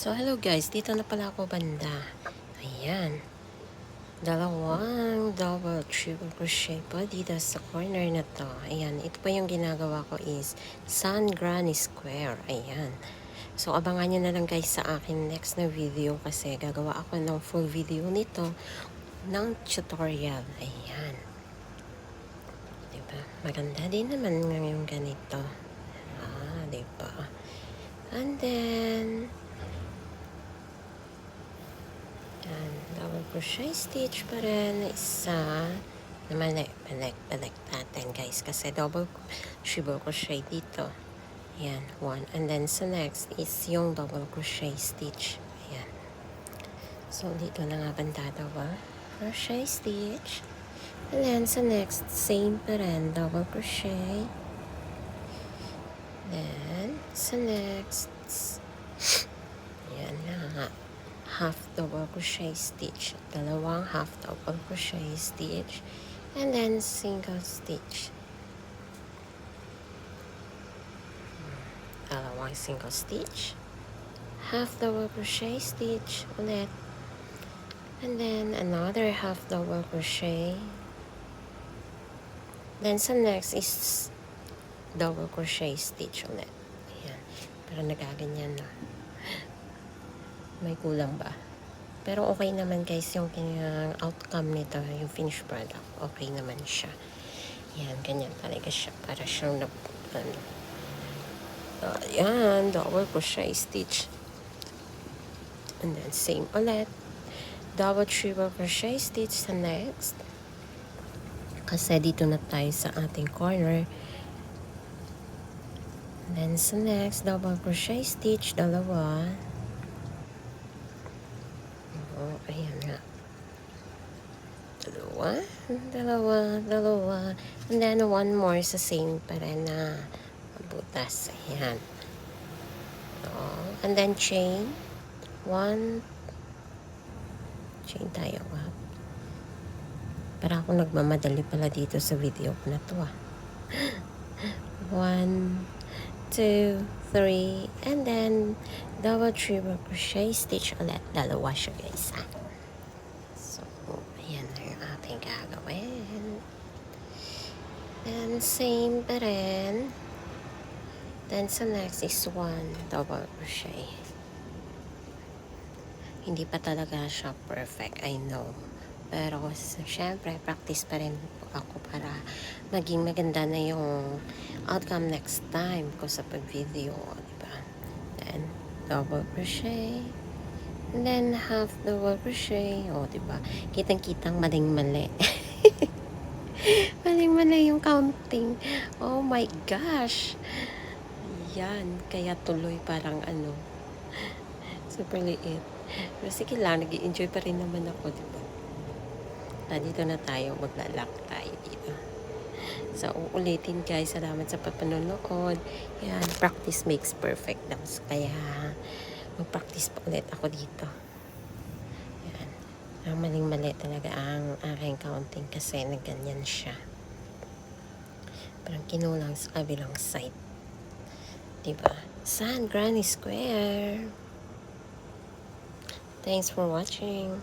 So, hello guys. Dito na pala ako banda. Ayan. Dalawang double triple crochet po dito sa corner na to. Ayan. Ito pa yung ginagawa ko is sun granny square. Ayan. So, abangan nyo na lang guys sa akin next na video kasi gagawa ako ng full video nito ng tutorial. Ayan. Diba? Maganda din naman yung ganito. Diba? And then, double crochet stitch pa rin, isa na balik natin guys kasi double triple crochet dito. Ayan, one. And then sa next is yung double crochet stitch. Ayan. So dito na nga banda double crochet stitch. And then sa next, same pa rin, double crochet. Then sa next, ayan na, half double crochet stitch, dalawang half double crochet stitch, and then single stitch, dalawang single stitch, half double crochet stitch ulit, and then another half double crochet. Then sa next is double crochet stitch ulit. Ayan, pero nagaganyan na. May kulang ba? Pero okay naman guys yung outcome nito, yung finished product. Okay naman siya. Yan, ganyan talaga siya. Para siyang yan, double crochet stitch. And then same ulit. Double triple crochet stitch sa next. Kasi dito na tayo sa ating corner. And then sa next, double crochet stitch, dalawa. Ayan nga. Dalawa. And then one more sa same pa rin na butas. Ayan. And then chain. One. Chain tayo. Para ako nagmamadali pala dito sa video ko na to. 1, 2, 3, and then double triple crochet stitch ulit. Dalawa siya guys ha. So, ayan na yung ating gagawin. And same pa rin. Then sa next is 1 double crochet. Hindi pa talaga siya perfect, I know. Pero syempre, practice pa rin ako para maging maganda na yung outcome next time ko sa pag-video, diba? Then, double crochet. And then, half double crochet. O, diba? Kitang-kitang maling-mali. Maling-mali yung counting. Oh my gosh! Yan. Kaya tuloy parang super liit. Pero sige lang, nag-i-enjoy pa rin naman ako, diba? Dito na tayo, maglalak tayo dito. So, uulitin guys, salamat sa papanonood. Yan, practice makes perfect daw. Kaya, mag-practice pa ulit ako dito. Yan. Ang maling-mali talaga ang aking counting kasi nagganyan siya. Parang kinulang sa kabilang side. Diba? Sun Granny Square. Thanks for watching.